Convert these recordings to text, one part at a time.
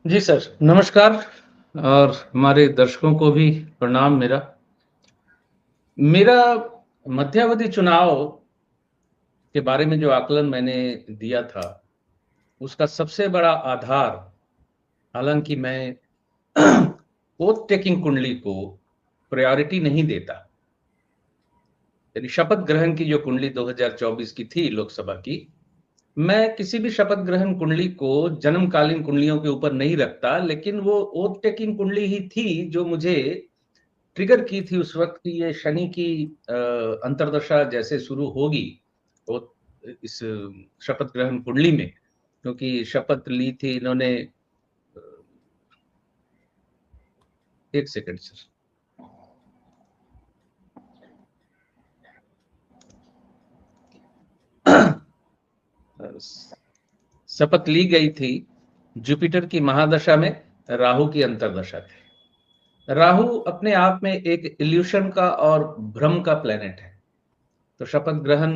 जी sir, नमस्कार और हमारे दर्शकों को भी प्रणाम मेरा। मेरा मध्यावधि चुनाव के बारे में जो आकलन मैंने दिया था, उसका सबसे बड़ा आधार, हालाँकि मैं ओथ टेकिंग कुंडली को प्रायोरिटी नहीं देता। यानी शपथ ग्रहण की जो कुंडली 2024 की थी लोकसभा की, मैं किसी भी शपथ ग्रहण कुंडली को जन्मकालीन कुंडलियों के ऊपर नहीं रखता, लेकिन वो ओथ टेकिंग कुंडली ही थी जो मुझे ट्रिगर की थी उस वक़्त कि ये शनि की अ, अंतर्दशा जैसे शुरू होगी, वो इस शपथ ग्रहण कुंडली में, क्योंकि शपथ ली थी इन्होंने 1 सेकंड सर। शपथ ली गई थी जुपिटर की महादशा में, राहु की अंतर्दशा थी। राहु अपने आप में एक इल्यूशन का और भ्रम का प्लैनेट है। तो शपथ ग्रहण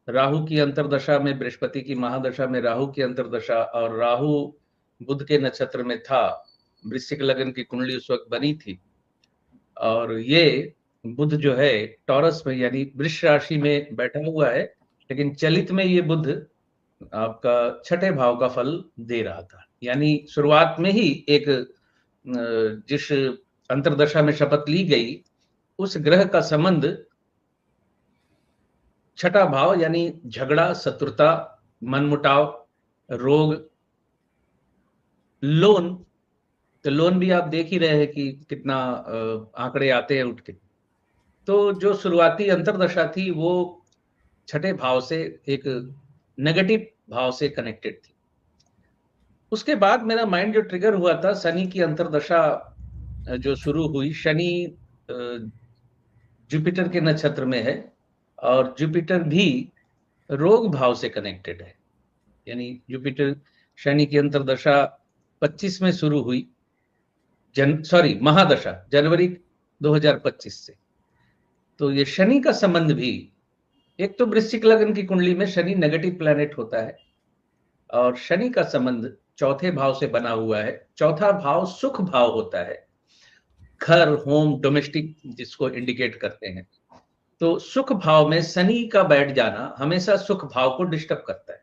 राहु की अंतर्दशा में, बृहस्पति की महादशा में राहु की अंतर्दशा, और राहु बुध के नक्षत्र में था। वृश्चिक लग्न की कुंडली उस वक्त बनी थी और ये बुध जो है टॉरस में यानी वृष राशि में बैठा हुआ है, लेकिन चलित में ये बुध आपका छठे भाव का फल दे रहा था। यानी शुरुआत में ही एक जिस अंतर्दशा में शपथ ली गई, उस ग्रह का संबंध छठा भाव यानी झगड़ा, शत्रुता, मनमुटाव, रोग, लोन। तो लोन भी आप देख ही रहे हैं कि कितना आंकड़े आते हैं उठ के। तो जो शुरुआती अंतर्दशा थी वो छठे भाव से एक नेगेटिव भाव से कनेक्टेड थी। उसके बाद मेरा माइंड जो ट्रिगर हुआ था, शनि की अंतर्दशा जो शुरू हुई। शनि अ, जुपिटर के नक्षत्र में है और जुपिटर भी रोग भाव से कनेक्टेड है। यानी जुपिटर शनि की अंतर्दशा 25 में शुरू हुई, महादशा जनवरी 2025 से। तो ये शनि का संबंध भी, एक तो वृश्चिक लग्न की कुंडली में शनि नेगेटिव प्लैनेट होता है और शनि का संबंध चौथे भाव से बना हुआ है। चौथा भाव सुख भाव होता है, घर, होम, डोमेस्टिक जिसको इंडिकेट करते हैं। तो सुख भाव में शनि का बैठ जाना हमेशा सुख भाव को डिस्टर्ब करता है।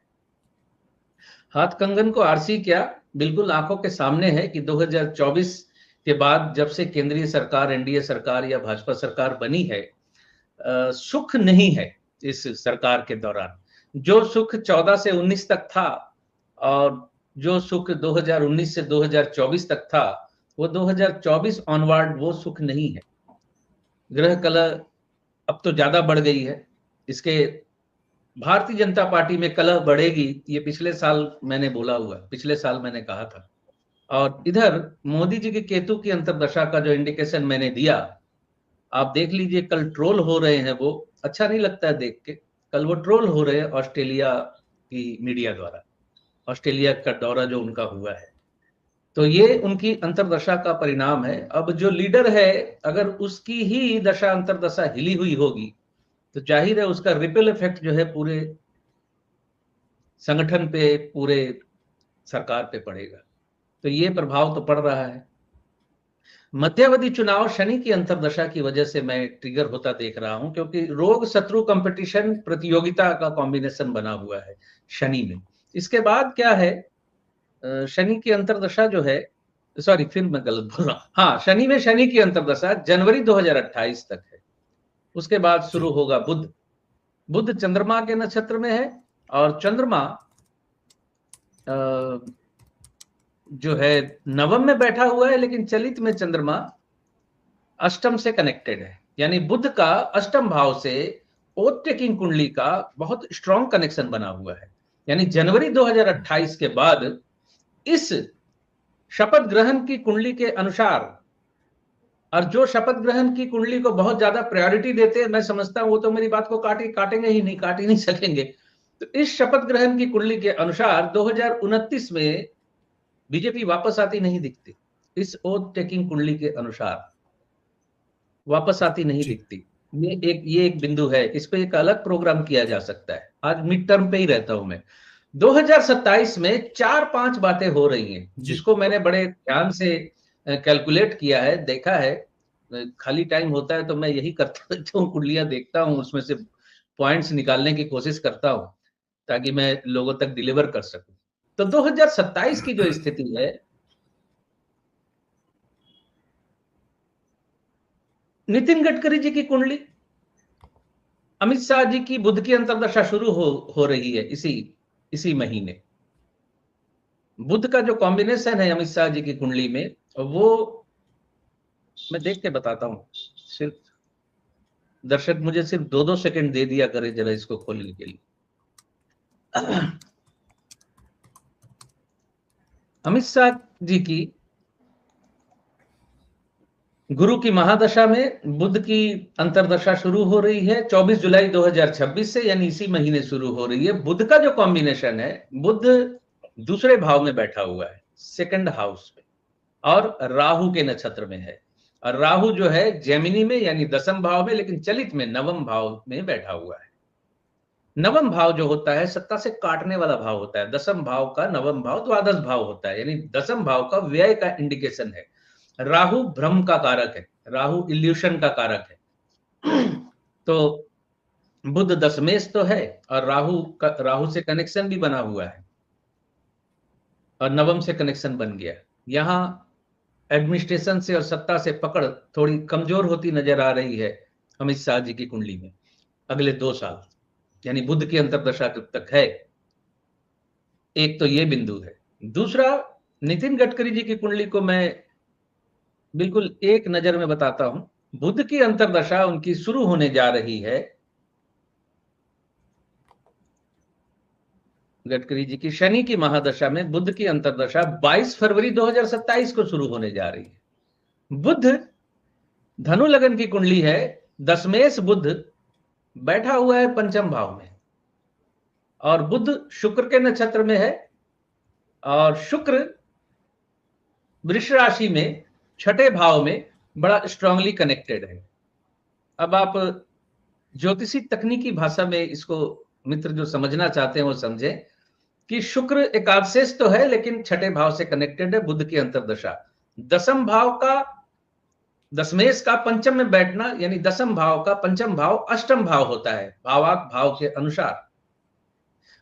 हाथ कंगन को आरसी क्या, बिल्कुल आंखों के सामने है कि 2024 के बाद जब से केंद्रीय सरकार, एनडीए सरकार या भाजपा सरकार बनी है, सुख नहीं है इस सरकार के दौरान। जो सुख 14 से 19 तक था और जो सुख 2019 से 2024 तक था, वो 2024 ऑनवर्ड वो सुख नहीं है। ग्रह कलह अब तो ज्यादा बढ़ गई है। इसके भारतीय जनता पार्टी में कलह बढ़ेगी, ये पिछले साल मैंने बोला हुआ, पिछले साल मैंने कहा था। और इधर मोदी जी के केतु की अंतर्दशा का जो इंडिकेशन मैंने दिया, आप देख लीजिए, कल ट्रोल हो रहे हैं वो, अच्छा नहीं लगता है देख के। कल वो ट्रोल हो रहे हैं ऑस्ट्रेलिया की मीडिया द्वारा, ऑस्ट्रेलिया का दौरा जो उनका हुआ है। तो ये उनकी अंतर्दशा का परिणाम है। अब जो लीडर है, अगर उसकी ही दशा अंतर्दशा हिली हुई होगी, तो जाहिर है उसका रिपल इफेक्ट जो है पूरे संगठन पे, पूरे सरकार पे पड़ेगा। तो ये प्रभाव तो पड़ रहा है। मध्यावधि चुनाव शनि की अंतर्दशा की वजह से मैं ट्रिगर होता देख रहा हूं, क्योंकि रोग, शत्रु, कंपटीशन, प्रतियोगिता का कॉम्बिनेशन बना हुआ है शनि में। इसके बाद क्या है, शनि की अंतर्दशा जो है, सॉरी फिर मैं गलत बोल रहा हूँ, हाँ, शनि में शनि की अंतर्दशा जनवरी 2028 तक है। उसके बाद शुरू जी। होगा बुध। बुध चंद्रमा के नक्षत्र में है और चंद्रमा जो है नवम में बैठा हुआ है, लेकिन चलित में चंद्रमा अष्टम से कनेक्टेड है। यानी बुध का अष्टम भाव से ओथ टेकिंग कुंडली का बहुत स्ट्रॉन्ग कनेक्शन बना हुआ है। यानी जनवरी 2028 के बाद इस शपथ ग्रहण की कुंडली के अनुसार, और जो शपथ ग्रहण की कुंडली को बहुत ज्यादा प्रायोरिटी देते हैं, मैं समझता हूं वो तो मेरी बात को काटेंगे ही नहीं, काट ही नहीं सकेंगे। तो इस शपथ ग्रहण की कुंडली के अनुसार 2029 में बीजेपी वापस आती नहीं दिखती। इस ओथ टेकिंग कुंडली के अनुसार वापस आती नहीं जी। दिखती। ये एक बिंदु है, इस पे एक अलग प्रोग्राम किया जा सकता है। आज मिड टर्म पे ही रहता हूं मैं। 2027 में 4-5 बातें हो रही हैं, जिसको मैंने बड़े ध्यान से कैलकुलेट किया है, देखा है। खाली टाइम होता है तो मैं यही करता रहता हूँ, कुंडलियां देखता हूँ, उसमें से पॉइंट्स निकालने की कोशिश करता हूँ, ताकि मैं लोगों तक डिलीवर कर सकूं। तो 2027 की जो स्थिति है, नितिन गडकरी जी की कुंडली, अमित शाह जी की बुध की अंतर्दशा शुरू हो रही है इसी महीने। बुध का जो कॉम्बिनेशन है अमित शाह जी की कुंडली में, वो मैं देख के बताता हूं। सिर्फ दर्शक मुझे सिर्फ 2-2 सेकंड दे दिया करे जरा इसको खोलने के लिए। अमित शाह जी की गुरु की महादशा में बुध की अंतर्दशा शुरू हो रही है 24 जुलाई 2026 से, यानी इसी महीने शुरू हो रही है। बुध का जो कॉम्बिनेशन है, बुध दूसरे भाव में बैठा हुआ है, सेकंड हाउस में, और राहु के नक्षत्र में है। और राहु जो है जेमिनी में, यानी 10th भाव में, लेकिन चलित में 9वें भाव में बैठा हुआ है। 9वां भाव जो होता है सत्ता से काटने वाला भाव होता है। 10th भाव का 9वां भाव द्वादश भाव होता है, यानी 10th भाव का व्यय का इंडिकेशन है। राहु भ्रम का कारक है, राहु इल्यूशन का कारक है। तो बुध दशमेश तो है, और राहु से कनेक्शन भी बना हुआ है, और 9th से कनेक्शन बन गया। यहां एडमिनिस्ट्रेशन से और सत्ता से पकड़ थोड़ी कमजोर होती नजर आ रही है अमित शाह जी की कुंडली में अगले 2 साल, यानी बुध की अंतर्दशा कब तक है। एक तो ये बिंदु है। दूसरा, नितिन गडकरी जी की कुंडली को मैं बिल्कुल एक नजर में बताता हूं। बुध की अंतर्दशा उनकी शुरू होने जा रही है, गडकरी जी की शनि की महादशा में बुध की अंतर्दशा 22 फरवरी 2027 को शुरू होने जा रही है। बुध धनु लगन की कुंडली है, दशमेश बुध बैठा हुआ है 5th भाव में, और बुध शुक्र के नक्षत्र में है, और शुक्र वृष राशि में 6ठे भाव में बड़ा स्ट्रांगली कनेक्टेड है। अब आप ज्योतिषी तकनीकी भाषा में इसको मित्र जो समझना चाहते हैं वो समझें कि शुक्र एकादशेष तो है, लेकिन 6ठे भाव से कनेक्टेड है। बुध की अंतर्दशा 10th भाव का, दशमेश का 5th में बैठना, यानी 10th भाव का 5th भाव 8th भाव होता है भावाक भाव के अनुसार।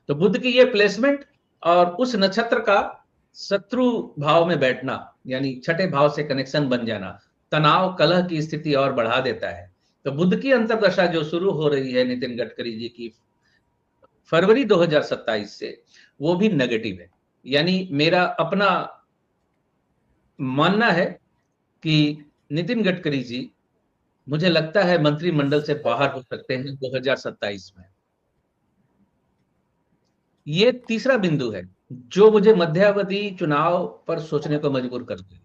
तो बुध की ये प्लेसमेंट और उस नक्षत्र का शत्रु भाव में बैठना, यानी 6ठे भाव से कनेक्शन बन जाना, तनाव कलह की स्थिति और बढ़ा देता है। तो बुध की अंतर्दशा जो शुरू हो रही है नितिन गडकरी जी की फरवरी 2027 से, वो भी नेगेटिव है। यानी मेरा अपना मानना है कि नितिन गडकरी जी, मुझे लगता है मंत्रिमंडल से बाहर हो सकते हैं 2027 में। ये तीसरा बिंदु है जो मुझे मध्यावधि चुनाव पर सोचने को मजबूर करता है।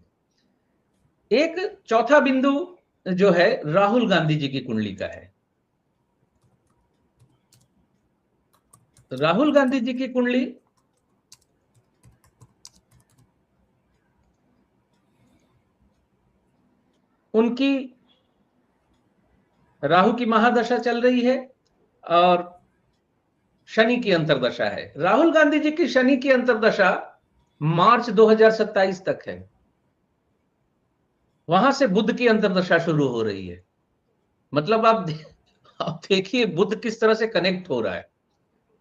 एक चौथा बिंदु जो है राहुल गांधी जी की कुंडली का है। राहुल गांधी जी की कुंडली उनकी राहु की महादशा चल रही है और शनि की अंतर्दशा है। राहुल गांधी जी की शनि की अंतर्दशा मार्च 2027 तक है। वहां से बुध की अंतर्दशा शुरू हो रही है। मतलब आप देखिए बुध किस तरह से कनेक्ट हो रहा है।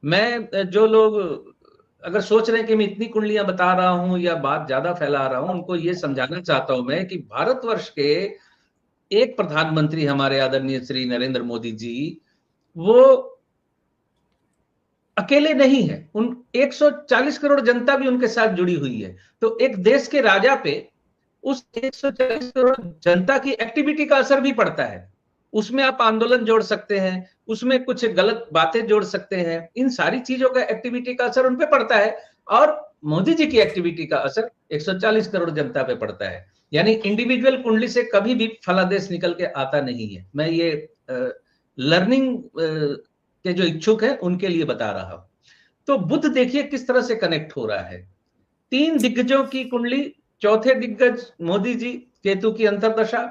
मैं जो लोग अगर सोच रहे हैं कि मैं इतनी कुंडलियां बता रहा हूं या बात ज्यादा फैला रहा हूं, उनको ये समझाना चाहता हूं मैं कि भारतवर्ष के एक प्रधानमंत्री हमारे आदरणीय श्री नरेंद्र मोदी जी, वो अकेले नहीं है। उन 140 करोड़ जनता भी उनके साथ जुड़ी हुई है। तो एक देश के राजा पे उस 140 करोड़ जनता की एक्टिविटी का असर भी पड़ता है। उसमें आप आंदोलन जोड़ सकते हैं, उसमें कुछ गलत बातें जोड़ सकते हैं। इन सारी चीजों का एक्टिविटी का असर उन पे पड़ता है, और मोदी जी की एक्टिविटी का असर 140 करोड़ जनता पे पड़ता है। यानी इंडिविजुअल कुंडली से कभी भी फलादेश निकल के आता नहीं है। मैं ये लर्निंग के जो इच्छुक हैं उनके लिए बता रहा हूं। तो बुध देखिए किस तरह से कनेक्ट हो रहा है। 3 दिग्गजों की कुंडली, चौथे दिग्गज मोदी जी, केतु की अंतर्दशा,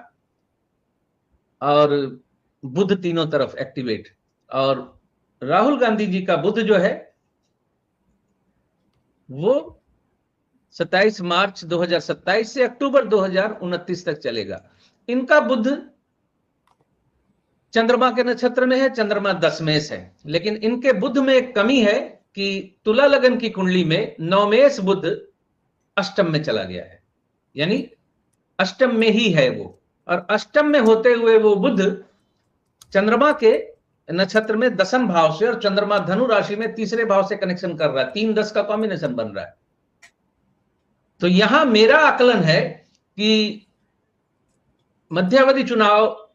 और बुध तीनों तरफ एक्टिवेट। और राहुल गांधी जी का बुध जो है वो 27 मार्च 2027 से अक्टूबर 2029 तक चलेगा। इनका बुध चंद्रमा के नक्षत्र में है, चंद्रमा दशमेश है, लेकिन इनके बुध में एक कमी है कि तुला लगन की कुंडली में नवमेश बुध अष्टम में चला गया है, यानी अष्टम में ही है वो, और अष्टम में होते हुए वो बुध चंद्रमा के नक्षत्र में दशम भाव से, और चंद्रमा धनु राशि में तीसरे भाव से कनेक्शन कर रहा है, 3-10 का कॉम्बिनेशन बन रहा है। तो यहां मेरा आकलन है कि मध्यावधि चुनाव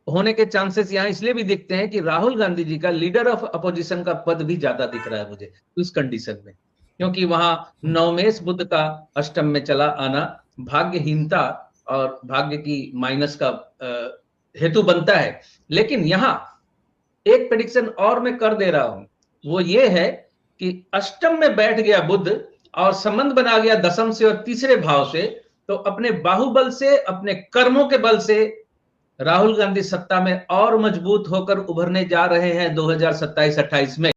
होने के चांसेस यहां इसलिए भी दिखते हैं कि राहुल गांधी जी का लीडर ऑफ अपोजिशन का पद भी ज्यादा दिख रहा है मुझे उस कंडीशन में, क्योंकि वहां नवमेश बुध का अष्टम में चला आना भाग्यहीनता और भाग्य की माइनस का हेतु बनता है। लेकिन यहां एक प्रेडिक्शन और मैं कर दे रहा हूं, वो ये है कि अष्टम में बैठ गया बुध और संबंध बना गया दशम से और तीसरे भाव से, तो अपने बाहुबल से, अपने कर्मों के बल से राहुल गांधी सत्ता में और मजबूत होकर उभरने जा रहे हैं 2027-28 में।